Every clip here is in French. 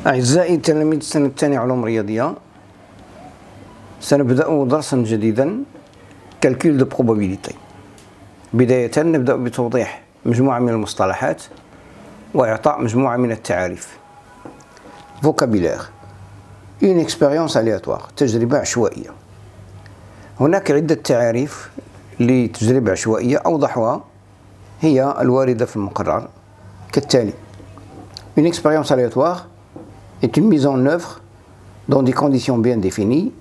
أعزائي تلاميذ السنة الثانية علوم رياضية، سنبدأ درسا جديدا calcul de probabilité. بداية نبدأ بتوضيح مجموعة من المصطلحات وإعطاء مجموعة من التعاريف. Vocabulaire. Une expérience aléatoire، تجربة عشوائية. هناك عدة تعاريف لتجربة عشوائية، أوضحها هي الواردة في المقرر كالتالي. Une expérience aléatoire est une mise en œuvre dans des conditions bien définies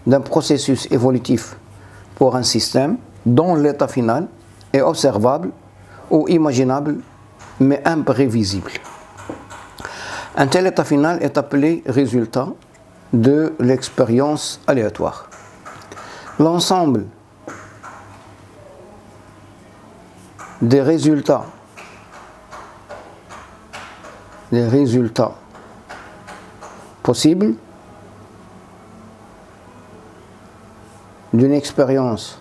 d'un processus évolutif pour un système dont l'état final est observable ou imaginable mais imprévisible. Un tel état final est appelé résultat de l'expérience aléatoire. L'ensemble des résultats possibles d'une expérience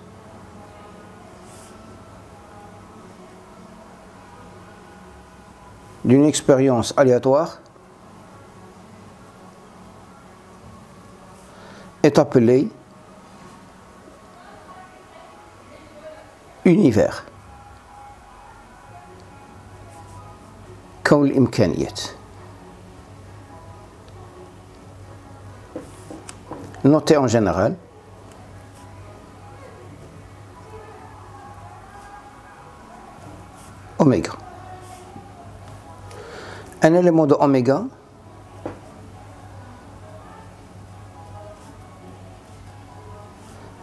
aléatoire est appelé univers. كون الإمكانيات. Notez en général oméga. Un élément de oméga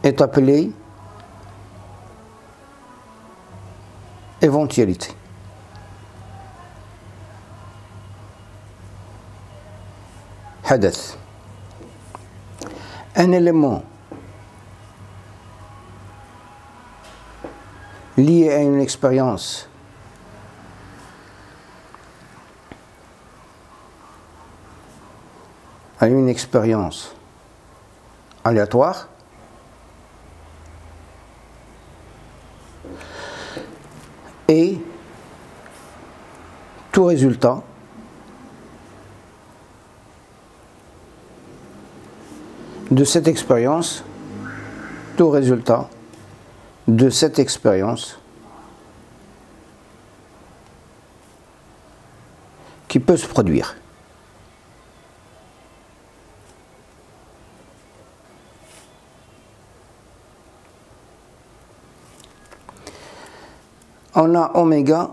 est appelé éventualité. حدث. Un élément lié à une expérience aléatoire et tout résultat de cette expérience, qui peut se produire. On a oméga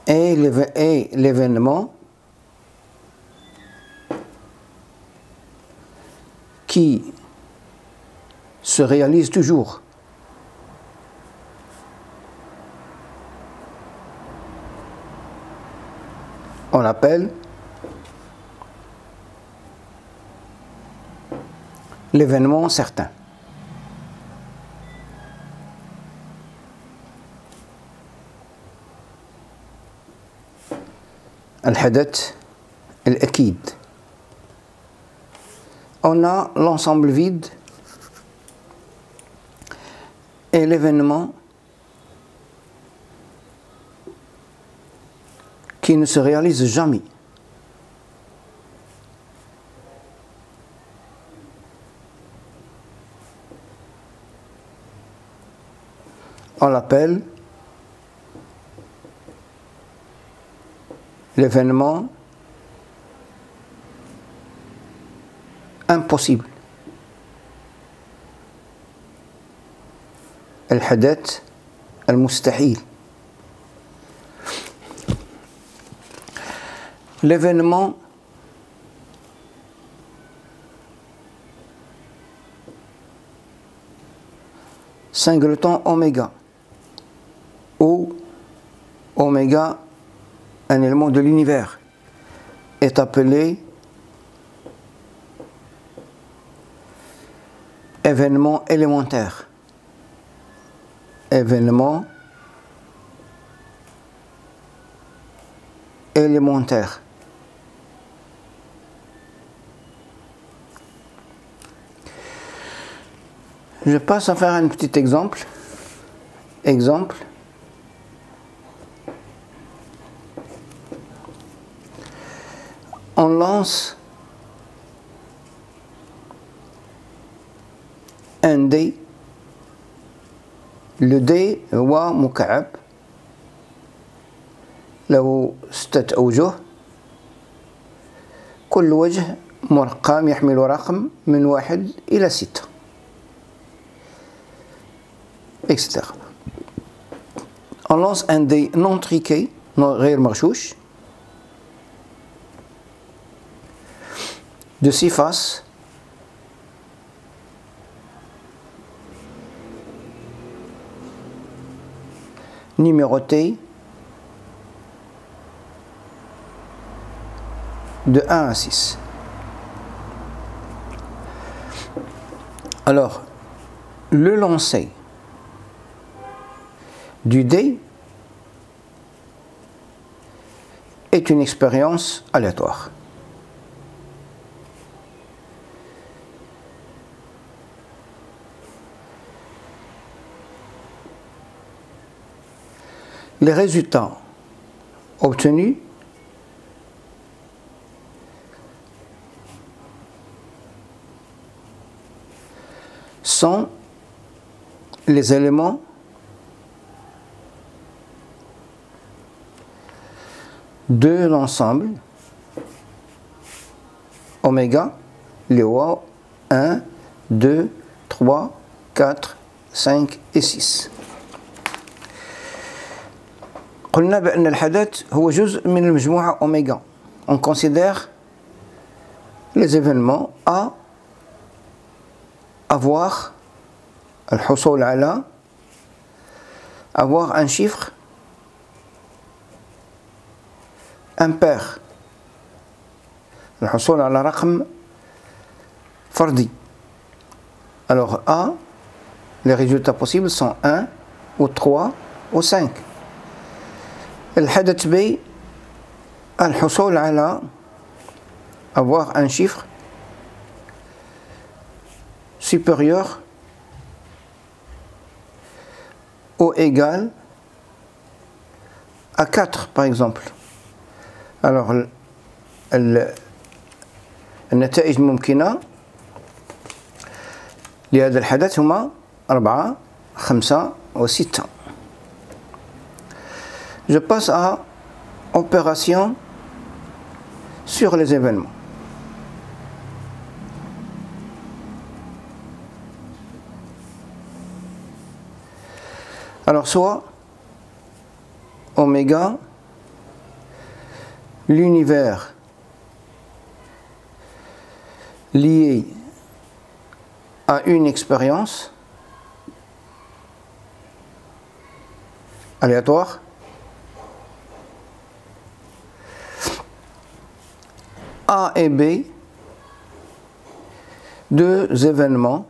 et l'événement qui se réalise toujours. On appelle l'événement certain. الحدث الأكيد. On a l'ensemble vide et l'événement qui ne se réalise jamais. On l'appelle l'événement impossible. الحدث المستحيل. L'événement singleton oméga, ou oméga, un élément de l'univers, est appelé événement élémentaire. Événement élémentaire. Je passe à faire un petit exemple. on lance un dé. Le dé هو مكعب له 6 أوجه، كل وجه مرقم يحمل رقم من 1 إلى 6 etc. On lance un dé non triqué, غير مغشوش, de 6 faces, numéroté de 1 à 6. Alors, le lancer du dé est une expérience aléatoire. Les résultats obtenus sont les éléments de l'ensemble oméga, les 1, 2, 3, 4, 5 et 6. قلنا بأن الحدث هو جزء من المجموعة أوميغا. On considère les événements à avoir الحصول على avoir un chiffre impair, الحصول على رقم فردي. Alors A, les résultats possibles sont 1 ou 3 ou 5. الحدث B, الحصول على avoir un chiffre supérieur ou égal à 4 par exemple. Alors النتائج الممكنة لهذا الحدث هما 4 5 و 6. Je passe à opération sur les événements. Alors soit oméga, l'univers lié à une expérience aléatoire, A et B, deux événements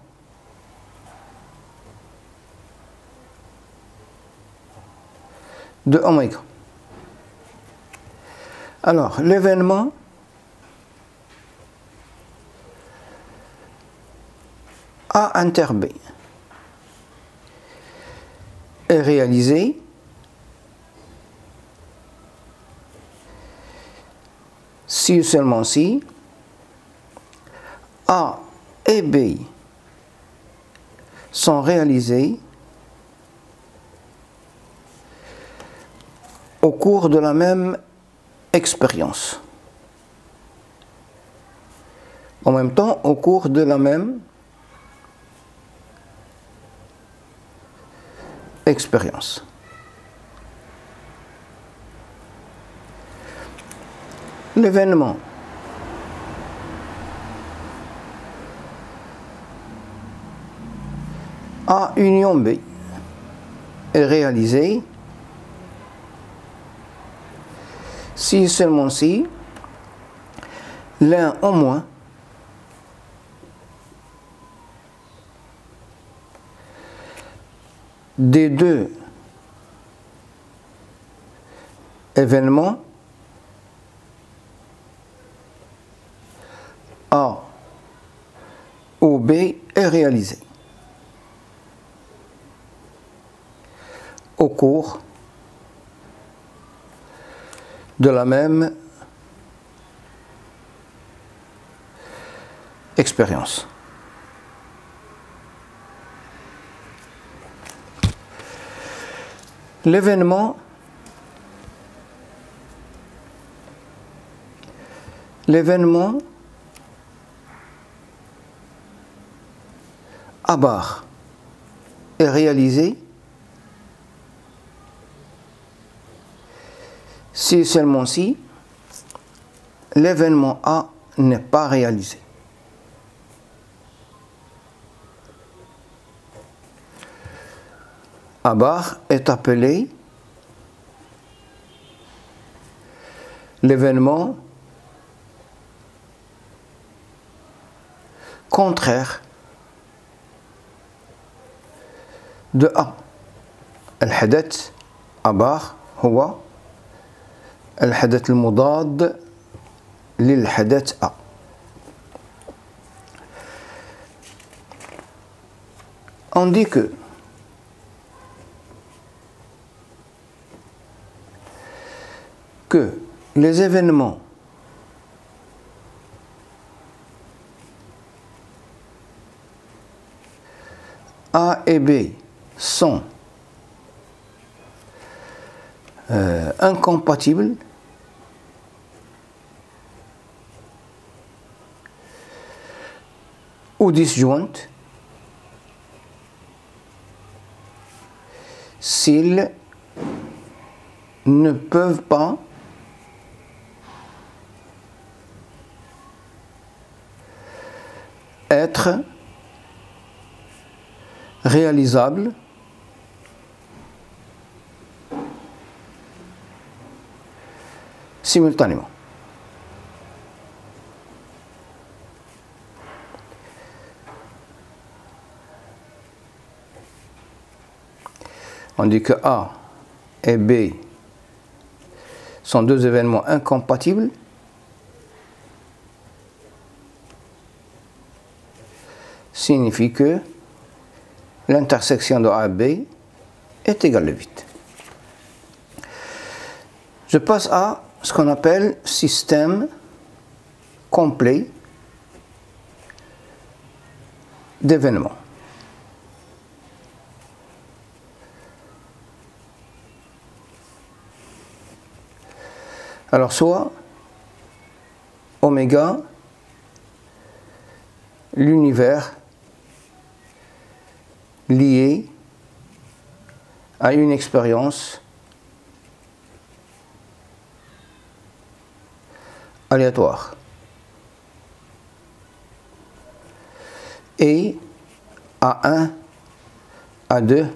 de oméga. Alors, l'événement A inter B est réalisé si seulement si A et B sont réalisés au cours de la même expérience. En même temps, au cours de la même expérience. L'événement A union B est réalisé si seulement si l'un au moins des deux événements A ou B est réalisé au cours de la même expérience. L'événement A bar est réalisé si et seulement si l'événement A n'est pas réalisé. A bar est appelé l'événement contraire de A. الحدث A bar هو الحدث المضاد للحدث A. On dit que les événements A et B sont incompatibles ou disjointes s'ils ne peuvent pas être réalisables simultanément. On dit que A et B sont deux événements incompatibles signifie que l'intersection de A et B est égale de vide. Je passe à ce qu'on appelle système complet d'événements. Alors soit oméga, l'univers lié à une expérience aléatoire et A1, A2,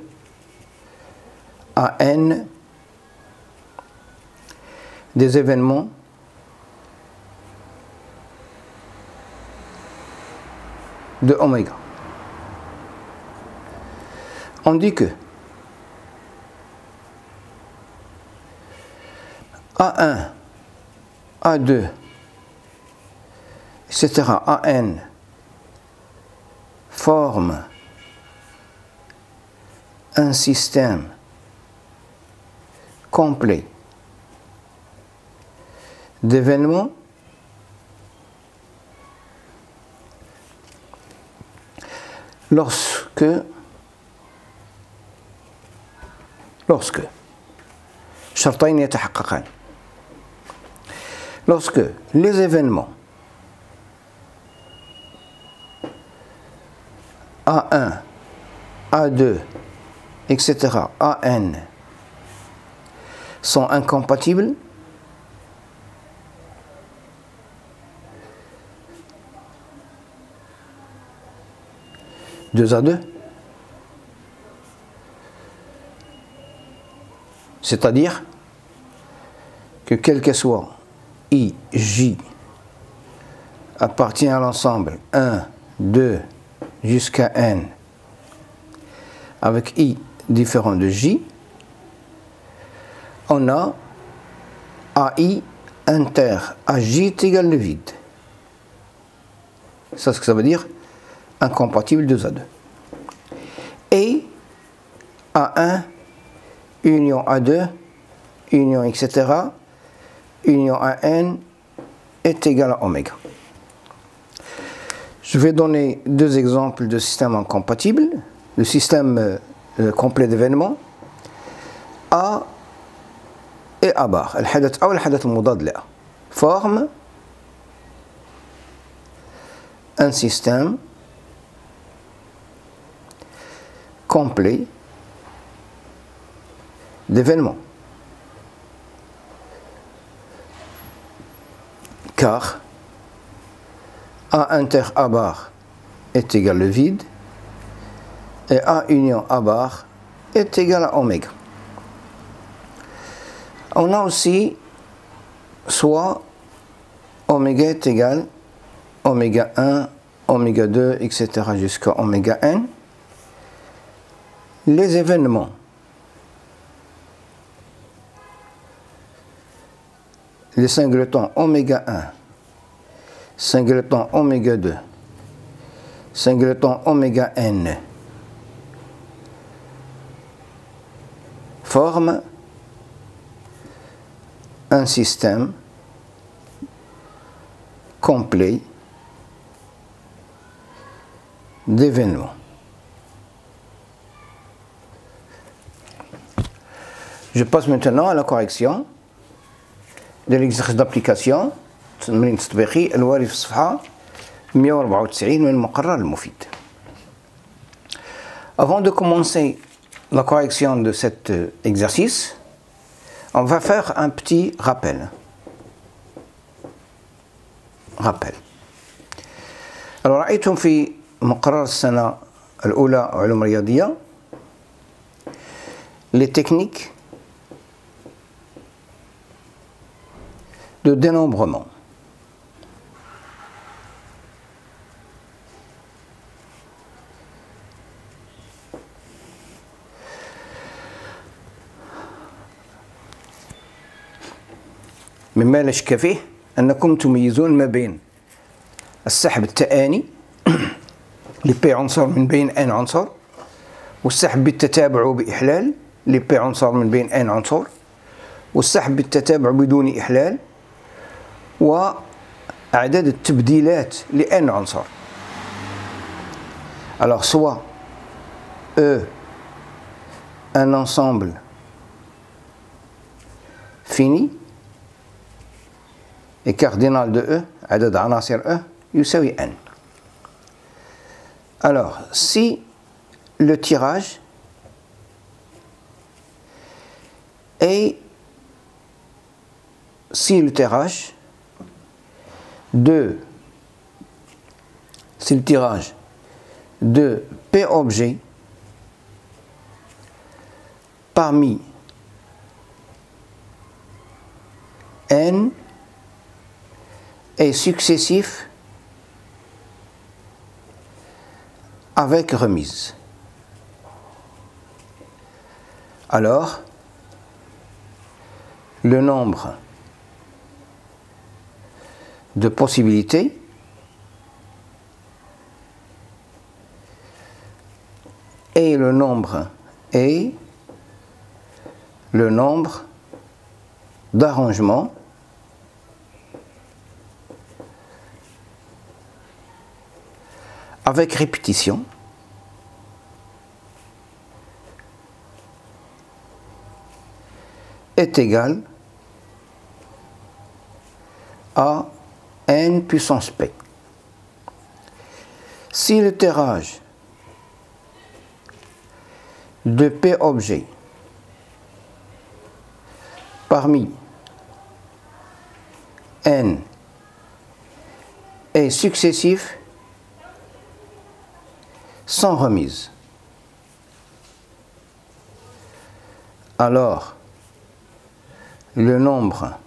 AN des événements de oméga. On dit que A1, A2, etc., AN forment un système complet d'événements lorsque شرطين يتحققان. Lorsque les événements A1, A2, etc., AN sont incompatibles, deux à deux, c'est-à-dire que quel que soit I, J appartient à l'ensemble 1, 2 jusqu'à N avec I différent de J, on a AI inter AJ est égal de vide. C'est ce que ça veut dire, incompatible 2 à 2. Et A1 union A2 union etc. union AN est égal à oméga. Je vais donner deux exemples de systèmes incompatibles. Le système complet d'événements A et A bar. الحدث A والحدث المضاد ل A forme un système complet d'événements. Car A inter A bar est égal au vide et A union A bar est égal à oméga. On a aussi soit oméga est égal oméga 1, oméga 2, etc. jusqu'à oméga n. Les événements les singletons oméga 1, singleton oméga 2, singleton oméga n forment un système complet d'événements. Je passe maintenant à la correction de l'exercice d'application تمرين تطبيقي الوارد في الصفحة 194 من المقرر المفيد. Avant de commencer la correction de cet exercice, on va faire un petit rappel. Alors رأيتم في مقرر السنة الأولى علوم رياضية les techniques de dénombrement. مما لا شك فيه أنكم تميزون ما بين السحب التآني لبي عنصر من بين n عنصر والسحب بالتتابع وبإحلال لبي عنصر من بين n عنصر والسحب بالتتابع بدون إحلال وأعداد التبديلات لn عنصر. Alors soit E un ensemble fini et cardinal de E عدد عناصر E يساوي n. Alors si le tirage est de P objets parmi n est successif avec remise. Alors, le nombre de possibilités et le nombre d'arrangements avec répétition est égal à n puissance p. Si le tirage de P objets parmi n est successif sans remise, alors le nombre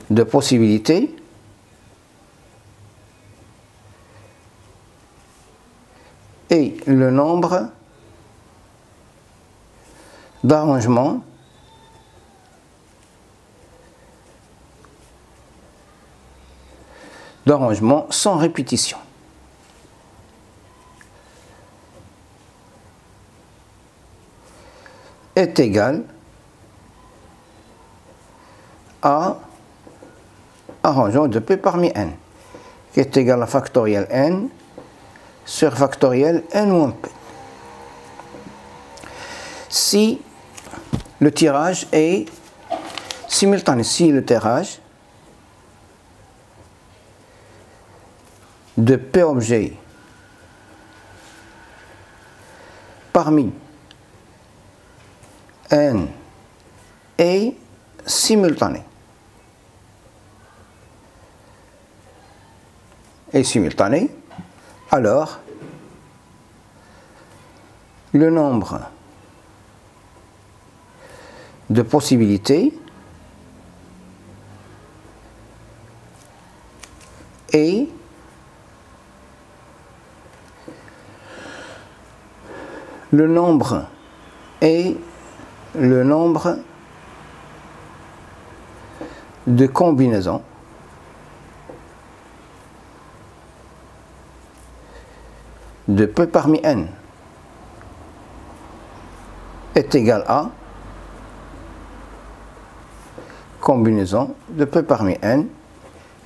de possibilités et le nombre d'arrangements sans répétition. Est égal à arrangeant de P parmi n. qui est égal à factoriel n sur factoriel n moins p. Si le tirage est simultané, si le tirage de p objets parmi n est simultané. Alors le nombre de possibilités est le nombre de combinaisons de P parmi n est égal à combinaison de P parmi n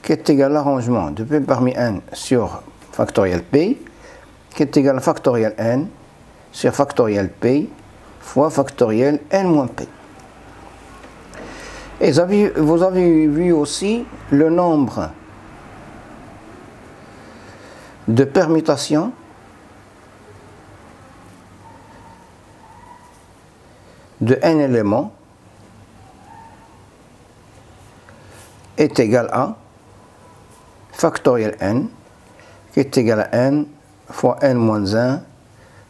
qui est égal à l'arrangement de P parmi n sur factoriel P qui est égal à factoriel n sur factoriel P fois factoriel n moins P. Et vous avez vu aussi le nombre de permutations de n éléments est égal à factoriel n qui est égal à n fois n moins 1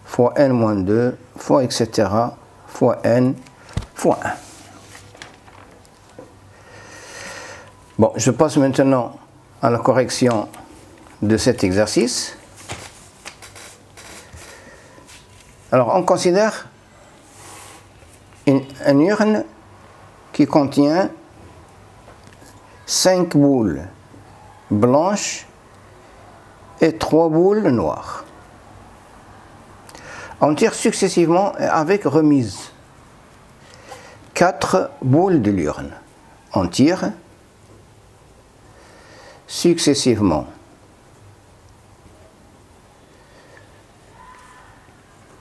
fois n moins 2 fois etc. fois n fois 1. Bon, je passe maintenant à la correction de cet exercice. Alors, on considère une urne qui contient 5 boules blanches et 3 boules noires. On tire successivement avec remise 4 boules de l'urne. On tire successivement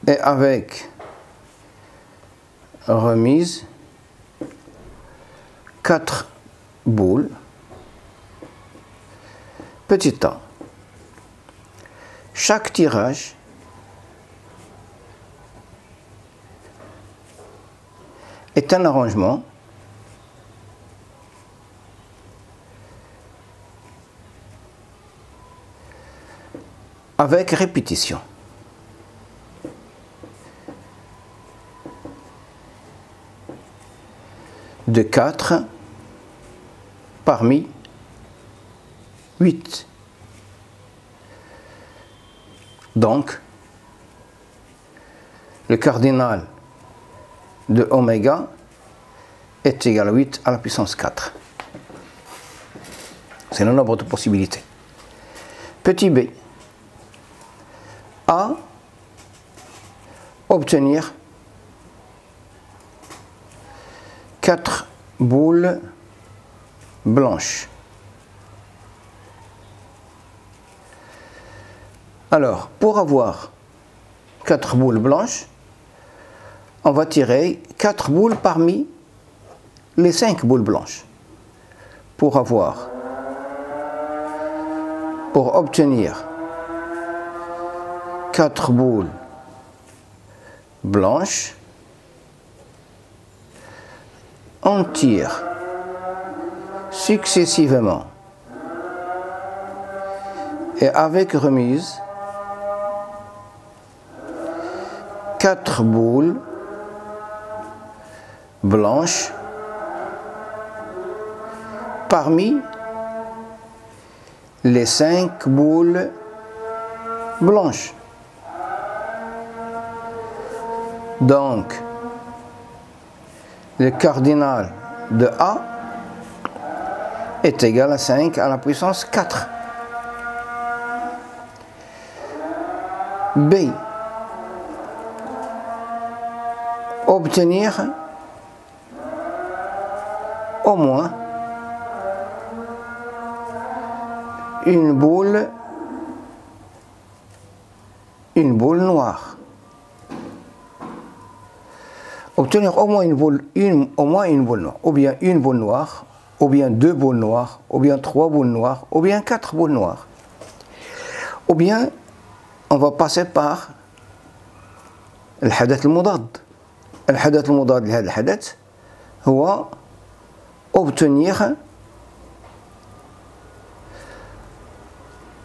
et avec remise 4 boules. Petit a. Chaque tirage est un arrangement avec répétition. De 4 parmi 8. Donc, le cardinal de oméga est égal à 8 à la puissance 4. C'est le nombre de possibilités. Petit b. A. Obtenir 4 boules blanches. Alors, pour avoir 4 boules blanches, on va tirer 4 boules parmi les 5 boules blanches. Pour obtenir 4 boules blanches, on tire successivement et avec remise 4 boules blanches parmi les 5 boules blanches. Donc, le cardinal de A est égal à 5 à la puissance 4. B. Obtenir au moins une boule noire. Obtenir au moins une boule noire, ou bien une boule noire, ou bien deux boules noires, ou bien trois boules noires, ou bien quatre boules noires. Ou bien on va passer par الحدث المضاد. الحدث المضاد لهذا الحدث هو obtenir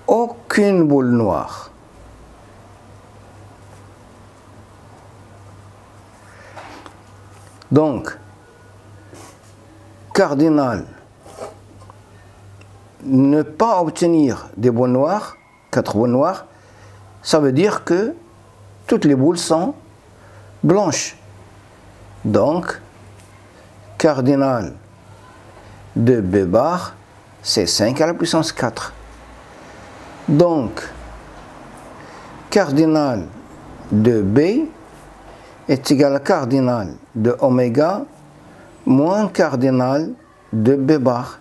aucune boule noire. Donc, cardinal, ne pas obtenir des boules noires, 4 boules noires, ça veut dire que toutes les boules sont blanches. Donc, cardinal de B bar, c'est 5 à la puissance 4. Donc, cardinal de B est égal à cardinal de oméga moins cardinal de B bar,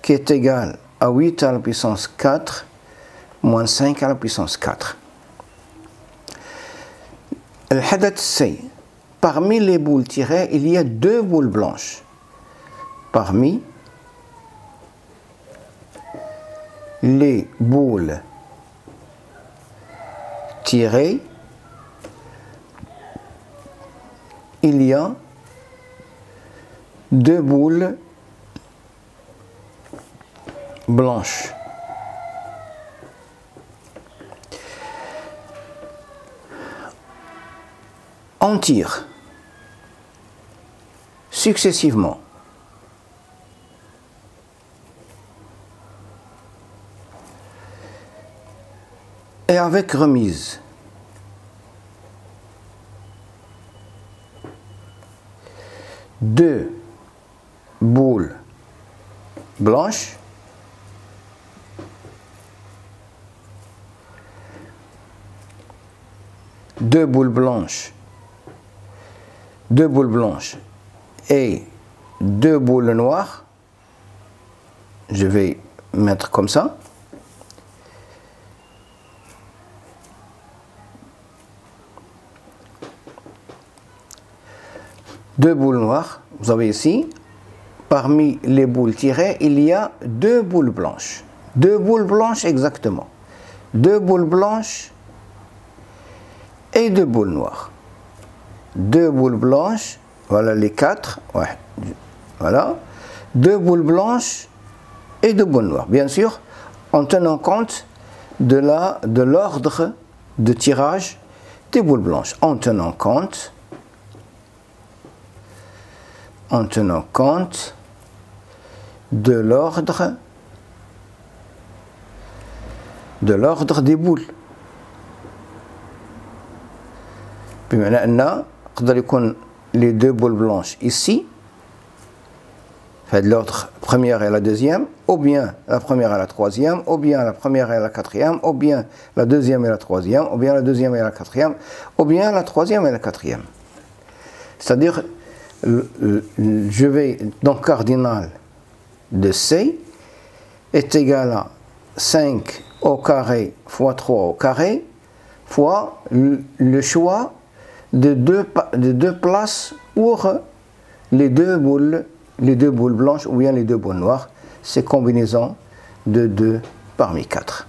qui est égal à 8 à la puissance 4 moins 5 à la puissance 4. Le hadath C. Parmi les boules tirées, il y a deux boules blanches. Parmi les boules tirées, il y a deux boules blanches. On tire successivement et avec remise deux boules blanches deux boules blanches et deux boules noires. Je vais mettre comme ça. Deux boules noires, vous avez ici, parmi les boules tirées, il y a deux boules blanches. Deux boules blanches exactement. Deux boules blanches et deux boules noires. Deux boules blanches, voilà les quatre, ouais, voilà. Deux boules blanches et deux boules noires. Bien sûr, en tenant compte de l'ordre de tirage des boules blanches. En tenant compte de l'ordre des boules. بمعنى أن يقدر يكون les deux boules blanches ici, l'ordre première et la deuxième, ou bien la première et la troisième, ou bien la première et la quatrième, ou bien la deuxième et la troisième, ou bien la deuxième et la quatrième, ou bien la troisième et la quatrième. C'est-à-dire, je vais, donc cardinal de C est égal à 5 au carré fois 3 au carré fois le choix de deux places pour les deux boules blanches ou bien les deux boules noires. C'est combinaison de 2 parmi 4.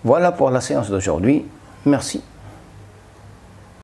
Voilà pour la séance d'aujourd'hui. Merci.